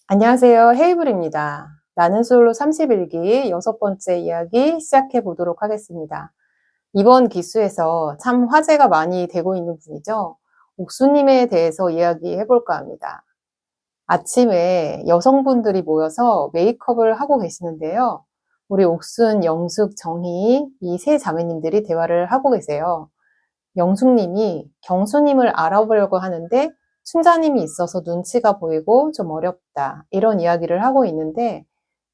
안녕하세요. 헤이블입니다. 나는 솔로 31기 6번째 이야기 시작해 보도록 하겠습니다. 이번 기수에서 참 화제가 많이 되고 있는 분이죠. 옥수님에 대해서 이야기해 볼까 합니다. 아침에 여성분들이 모여서 메이크업을 하고 계시는데요. 우리 옥순, 영숙, 정희 이 세 자매님들이 대화를 하고 계세요. 영숙님이 경수님을 알아보려고 하는데 순자님이 있어서 눈치가 보이고 좀 어렵다. 이런 이야기를 하고 있는데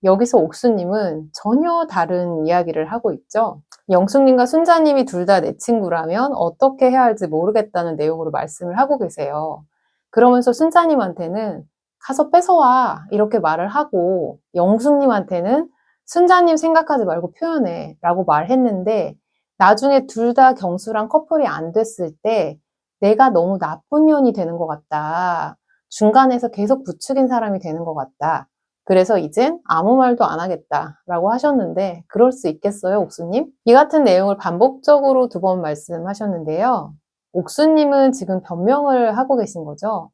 여기서 옥수님은 전혀 다른 이야기를 하고 있죠. 영숙님과 순자님이 둘 다 내 친구라면 어떻게 해야 할지 모르겠다는 내용으로 말씀을 하고 계세요. 그러면서 순자님한테는 가서 뺏어와 이렇게 말을 하고 영숙님한테는 순자님 생각하지 말고 표현해 라고 말했는데 나중에 둘 다 경수랑 커플이 안 됐을 때 내가 너무 나쁜 년이 되는 것 같다. 중간에서 계속 부추긴 사람이 되는 것 같다. 그래서 이젠 아무 말도 안 하겠다라고 하셨는데 그럴 수 있겠어요, 옥수님? 이 같은 내용을 반복적으로 2번 말씀하셨는데요. 옥수님은 지금 변명을 하고 계신 거죠.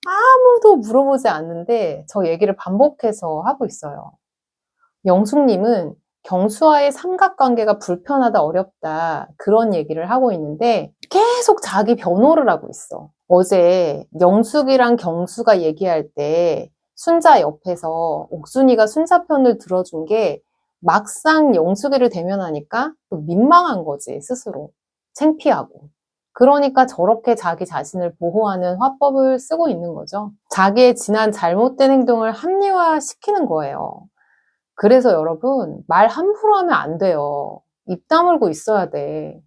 아무도 물어보지 않는데 저 얘기를 반복해서 하고 있어요. 영숙님은 경수와의 삼각관계가 불편하다, 어렵다 그런 얘기를 하고 있는데 계속 자기 변호를 하고 있어. 어제 영숙이랑 경수가 얘기할 때 순자 옆에서 옥순이가 순자 편을 들어준 게 막상 영숙이를 대면하니까 또 민망한 거지, 스스로. 창피하고. 그러니까 저렇게 자기 자신을 보호하는 화법을 쓰고 있는 거죠. 자기의 지난 잘못된 행동을 합리화시키는 거예요. 그래서 여러분, 말 함부로 하면 안 돼요. 입 다물고 있어야 돼.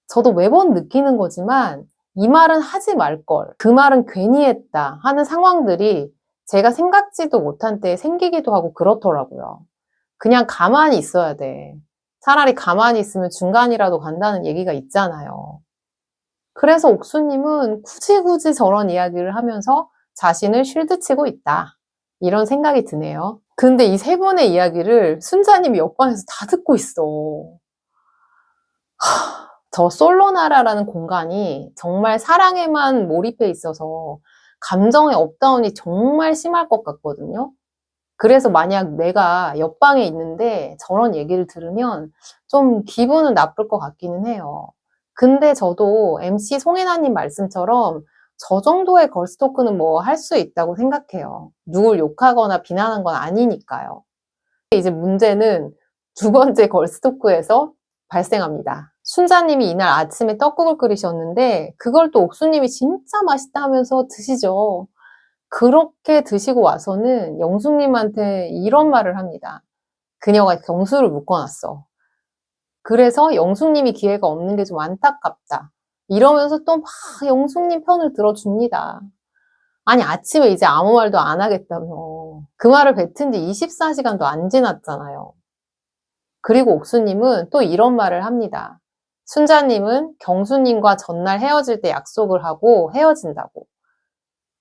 저도 매번 느끼는 거지만 이 말은 하지 말걸. 그 말은 괜히 했다 하는 상황들이 제가 생각지도 못한 때에 생기기도 하고 그렇더라고요. 그냥 가만히 있어야 돼. 차라리 가만히 있으면 중간이라도 간다는 얘기가 있잖아요. 그래서 옥수님은 굳이 저런 이야기를 하면서 자신을 쉴드치고 있다. 이런 생각이 드네요. 근데 이 3분의 이야기를 순자님이 옆방에서 다 듣고 있어. 저 솔로나라라는 공간이 정말 사랑에만 몰입해 있어서 감정의 업다운이 정말 심할 것 같거든요. 그래서 만약 내가 옆방에 있는데 저런 얘기를 들으면 좀 기분은 나쁠 것 같기는 해요. 근데 저도 MC 송혜나님 말씀처럼 저 정도의 걸스토크는 뭐 할 수 있다고 생각해요. 누굴 욕하거나 비난한 건 아니니까요. 이제 문제는 2번째 걸스토크에서 발생합니다. 순자님이 이날 아침에 떡국을 끓이셨는데 그걸 또 옥수님이 진짜 맛있다 하면서 드시죠. 그렇게 드시고 와서는 영숙님한테 이런 말을 합니다. 그녀가 경수를 묶어놨어. 그래서 영숙님이 기회가 없는 게 좀 안타깝다. 이러면서 또 막 영숙님 편을 들어줍니다. 아니, 아침에 이제 아무 말도 안 하겠다며. 그 말을 뱉은 지 24시간도 안 지났잖아요. 그리고 옥수님은 또 이런 말을 합니다. 순자님은 경수님과 전날 헤어질 때 약속을 하고 헤어진다고.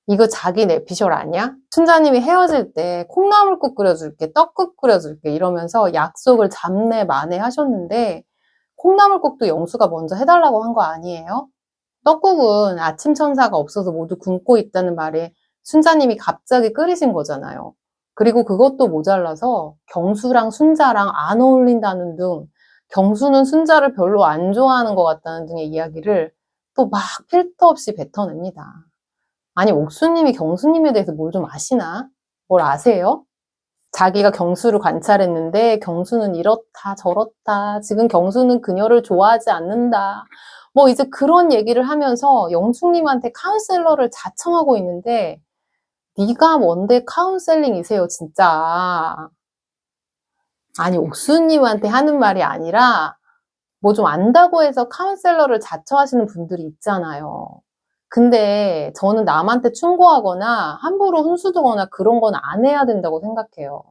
이거 자기 내피셜 아니야? 순자님이 헤어질 때 콩나물국 끓여줄게, 떡국 끓여줄게 이러면서 약속을 잡내 만에 하셨는데 콩나물국도 영수가 먼저 해달라고 한 거 아니에요? 떡국은 아침 천사가 없어서 모두 굶고 있다는 말에 순자님이 갑자기 끓이신 거잖아요. 그리고 그것도 모자라서 경수랑 순자랑 안 어울린다는 등 경수는 순자를 별로 안 좋아하는 것 같다는 등의 이야기를 또 막 필터 없이 뱉어냅니다. 아니, 옥수님이 경수님에 대해서 뭘 좀 아시나? 뭘 아세요? 자기가 경수를 관찰했는데 경수는 이렇다 저렇다. 지금 경수는 그녀를 좋아하지 않는다. 뭐 이제 그런 얘기를 하면서 영숙님한테 카운셀러를 자청하고 있는데 네가 뭔데 카운셀링이세요, 진짜. 아니, 옥수님한테 하는 말이 아니라 뭐 좀 안다고 해서 카운셀러를 자처하시는 분들이 있잖아요. 근데 저는 남한테 충고하거나 함부로 훈수두거나 그런 건 안 해야 된다고 생각해요.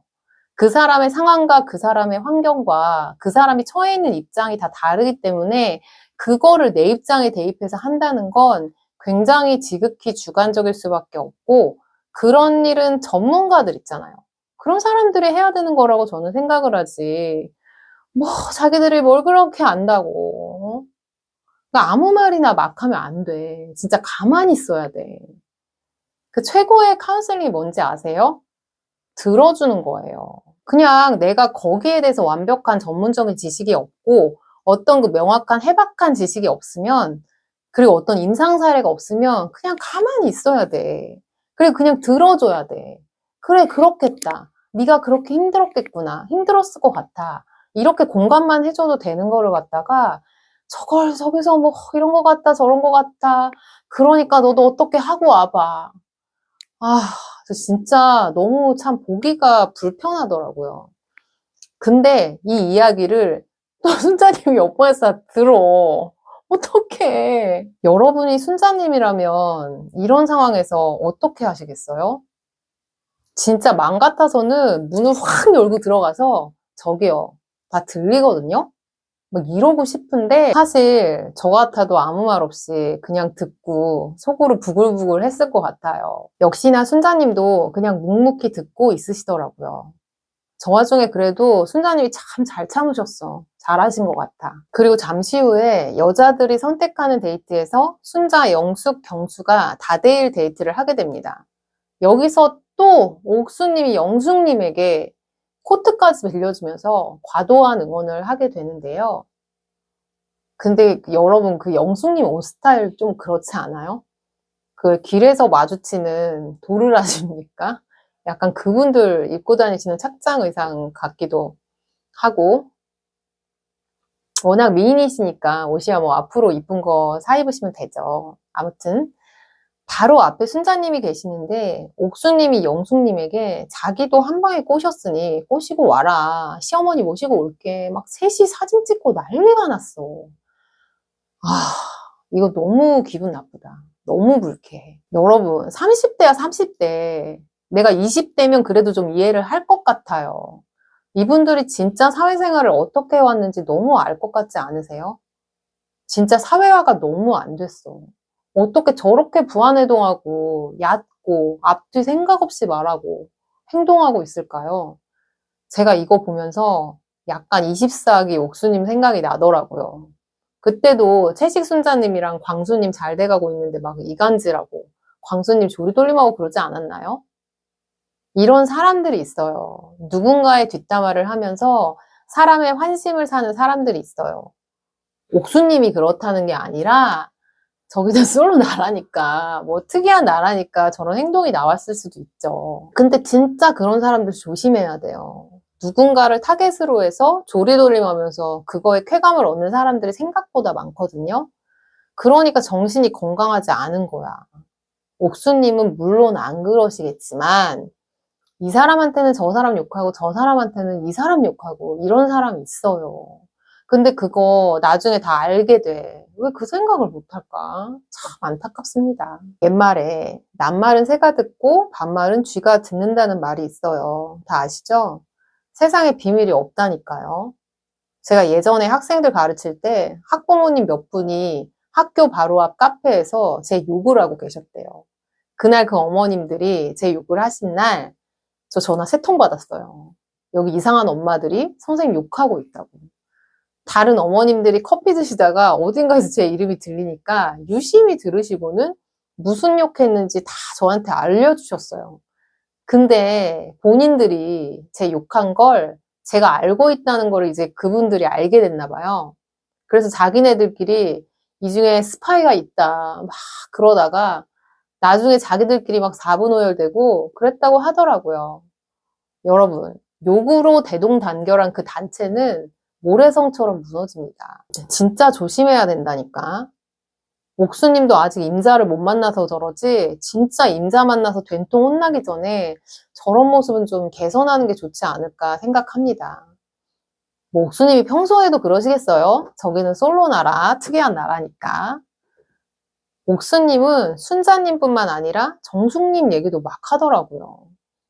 그 사람의 상황과 그 사람의 환경과 그 사람이 처해 있는 입장이 다 다르기 때문에 그거를 내 입장에 대입해서 한다는 건 굉장히 지극히 주관적일 수밖에 없고 그런 일은 전문가들 있잖아요. 그런 사람들이 해야 되는 거라고 저는 생각을 하지. 뭐 자기들이 뭘 그렇게 안다고. 그러니까 아무 말이나 막 하면 안 돼. 진짜 가만히 있어야 돼. 그 최고의 카운슬링이 뭔지 아세요? 들어주는 거예요. 그냥 내가 거기에 대해서 완벽한 전문적인 지식이 없고 어떤 그 명확한 해박한 지식이 없으면 그리고 어떤 임상 사례가 없으면 그냥 가만히 있어야 돼. 그리고 그냥 들어줘야 돼. 그래, 그렇겠다. 네가 그렇게 힘들었겠구나. 힘들었을 것 같아. 이렇게 공감만 해줘도 되는 거를 갖다가 저걸 저기서 뭐 이런 거 같다 저런 거 같다. 그러니까 너도 어떻게 하고 와봐. 아, 저 진짜 너무 참 보기가 불편하더라고요. 근데 이 이야기를 또 순자님이 옆방에서 들어. 어떡해. 여러분이 순자님이라면 이런 상황에서 어떻게 하시겠어요? 진짜 맘 같아서는 문을 확 열고 들어가서 저기요, 다 들리거든요? 막 이러고 싶은데 사실 저 같아도 아무 말 없이 그냥 듣고 속으로 부글부글 했을 것 같아요. 역시나 순자님도 그냥 묵묵히 듣고 있으시더라고요. 저 와중에 그래도 순자님이 참 잘 참으셨어. 잘하신 것 같아. 그리고 잠시 후에 여자들이 선택하는 데이트에서 순자, 영숙, 경수가 다대일 데이트를 하게 됩니다. 여기서 또 옥수님이 영숙님에게 코트까지 빌려주면서 과도한 응원을 하게 되는데요. 근데 여러분 그 영숙님 옷 스타일 좀 그렇지 않아요? 그 길에서 마주치는 도를 아십니까? 약간 그분들 입고 다니시는 착장 의상 같기도 하고 워낙 미인이시니까 옷이야 뭐 앞으로 이쁜 거 사 입으시면 되죠. 아무튼 바로 앞에 순자님이 계시는데 옥수님이 영숙님에게 자기도 한 방에 꼬셨으니 꼬시고 와라. 시어머니 모시고 올게. 막 셋이 사진 찍고 난리가 났어. 아, 이거 너무 기분 나쁘다. 너무 불쾌해. 여러분, 30대야 30대. 내가 20대면 그래도 좀 이해를 할 것 같아요. 이분들이 진짜 사회생활을 어떻게 해왔는지 너무 알 것 같지 않으세요? 진짜 사회화가 너무 안 됐어. 어떻게 저렇게 부안해동하고 얕고 앞뒤 생각 없이 말하고 행동하고 있을까요? 제가 이거 보면서 약간 24기 옥수님 생각이 나더라고요. 그때도 채식순자님이랑 광수님 잘 돼가고 있는데 막 이간질하고 광수님 조리돌림하고 그러지 않았나요? 이런 사람들이 있어요. 누군가의 뒷담화를 하면서 사람의 환심을 사는 사람들이 있어요. 옥수님이 그렇다는 게 아니라 저기는 솔로 나라니까 뭐 특이한 나라니까 저런 행동이 나왔을 수도 있죠. 근데 진짜 그런 사람들 조심해야 돼요. 누군가를 타겟으로 해서 조리돌림하면서 그거에 쾌감을 얻는 사람들이 생각보다 많거든요. 그러니까 정신이 건강하지 않은 거야. 옥수님은 물론 안 그러시겠지만 이 사람한테는 저 사람 욕하고 저 사람한테는 이 사람 욕하고 이런 사람이 있어요. 근데 그거 나중에 다 알게 돼. 왜 그 생각을 못할까? 참 안타깝습니다. 옛말에 낱말은 새가 듣고 반말은 쥐가 듣는다는 말이 있어요. 다 아시죠? 세상에 비밀이 없다니까요. 제가 예전에 학생들 가르칠 때 학부모님 몇 분이 학교 바로 앞 카페에서 제 욕을 하고 계셨대요. 그날 그 어머님들이 제 욕을 하신 날 저 전화 3통 받았어요. 여기 이상한 엄마들이 선생님 욕하고 있다고. 다른 어머님들이 커피 드시다가 어딘가에서 제 이름이 들리니까 유심히 들으시고는 무슨 욕했는지 다 저한테 알려주셨어요. 근데 본인들이 제 욕한 걸 제가 알고 있다는 걸 이제 그분들이 알게 됐나 봐요. 그래서 자기네들끼리 이 중에 스파이가 있다 막 그러다가 나중에 자기들끼리 막 사분오열되고 그랬다고 하더라고요. 여러분, 욕으로 대동단결한 그 단체는 모래성처럼 무너집니다. 진짜 조심해야 된다니까. 옥수님도 아직 임자를 못 만나서 저러지 진짜 임자 만나서 된통 혼나기 전에 저런 모습은 좀 개선하는 게 좋지 않을까 생각합니다. 뭐 옥수님이 평소에도 그러시겠어요? 저기는 솔로 나라, 특이한 나라니까. 옥수님은 순자님뿐만 아니라 정숙님 얘기도 막 하더라고요.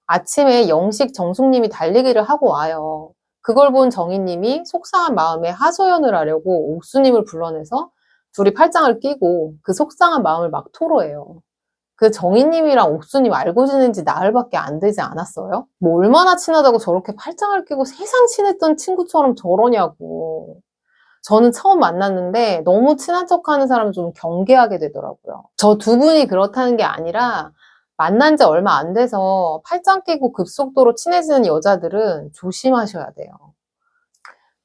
아침에 영식 정숙님이 달리기를 하고 와요. 그걸 본 정희님이 속상한 마음에 하소연을 하려고 옥수님을 불러내서 둘이 팔짱을 끼고 그 속상한 마음을 막 토로해요. 그 정희님이랑 옥수님 알고 지낸 지 나흘밖에 안 되지 않았어요? 뭐 얼마나 친하다고 저렇게 팔짱을 끼고 세상 친했던 친구처럼 저러냐고. 저는 처음 만났는데 너무 친한 척하는 사람을 좀 경계하게 되더라고요. 저 두 분이 그렇다는 게 아니라 만난 지 얼마 안 돼서 팔짱 끼고 급속도로 친해지는 여자들은 조심하셔야 돼요.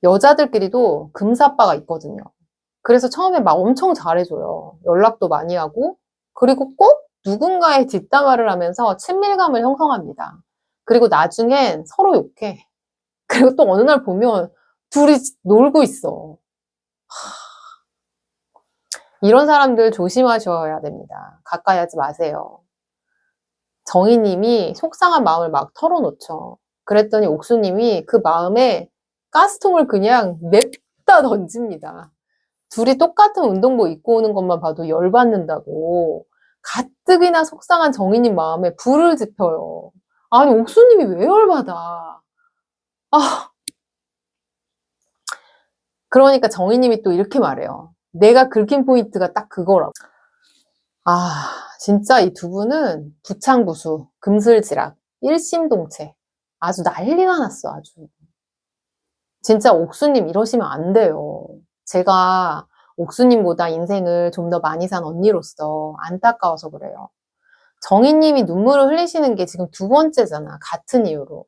여자들끼리도 금사빠가 있거든요. 그래서 처음에 막 엄청 잘해줘요. 연락도 많이 하고, 그리고 꼭 누군가의 뒷담화를 하면서 친밀감을 형성합니다. 그리고 나중엔 서로 욕해. 그리고 또 어느 날 보면 둘이 놀고 있어. 이런 사람들 조심하셔야 됩니다. 가까이 하지 마세요. 정희님이 속상한 마음을 막 털어놓죠. 그랬더니 옥수님이 그 마음에 가스통을 그냥 냅다 던집니다. 둘이 똑같은 운동복 입고 오는 것만 봐도 열받는다고. 가뜩이나 속상한 정희님 마음에 불을 지펴요. 아니, 옥수님이 왜 열받아? 아, 그러니까 정희님이 또 이렇게 말해요. 내가 긁힌 포인트가 딱 그거라고. 아, 진짜 이 두 분은 부창부수, 금슬지락, 일심동체. 아주 난리가 났어, 아주. 진짜 옥수님 이러시면 안 돼요. 제가 옥수님보다 인생을 좀 더 많이 산 언니로서 안타까워서 그래요. 정희님이 눈물을 흘리시는 게 지금 두 번째잖아. 같은 이유로.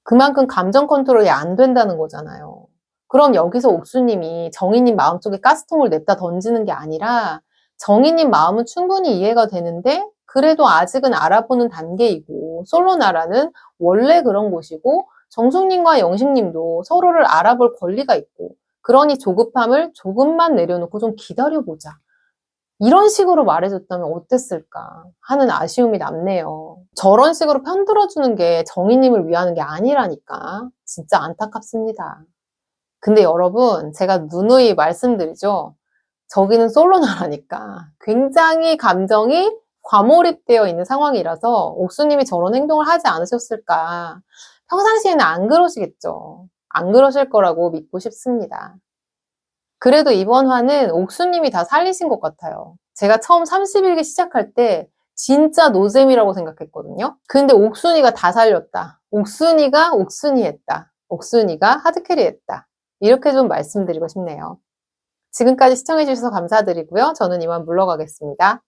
그만큼 감정 컨트롤이 안 된다는 거잖아요. 그럼 여기서 옥수님이 정희님 마음속에 가스통을 냈다 던지는 게 아니라 정희님 마음은 충분히 이해가 되는데 그래도 아직은 알아보는 단계이고 솔로나라는 원래 그런 곳이고 정숙님과 영식님도 서로를 알아볼 권리가 있고 그러니 조급함을 조금만 내려놓고 좀 기다려보자. 이런 식으로 말해줬다면 어땠을까 하는 아쉬움이 남네요. 저런 식으로 편들어주는 게 정희님을 위하는 게 아니라니까. 진짜 안타깝습니다. 근데 여러분, 제가 누누이 말씀드리죠. 저기는 솔로나라니까. 굉장히 감정이 과몰입되어 있는 상황이라서 옥수님이 저런 행동을 하지 않으셨을까. 평상시에는 안 그러시겠죠. 안 그러실 거라고 믿고 싶습니다. 그래도 이번 화는 옥수님이 다 살리신 것 같아요. 제가 처음 31기 시작할 때 진짜 노잼이라고 생각했거든요. 근데 옥순이가 다 살렸다. 옥순이가 옥순이 했다. 옥순이가 하드캐리 했다. 이렇게 좀 말씀드리고 싶네요. 지금까지 시청해주셔서 감사드리고요. 저는 이만 물러가겠습니다.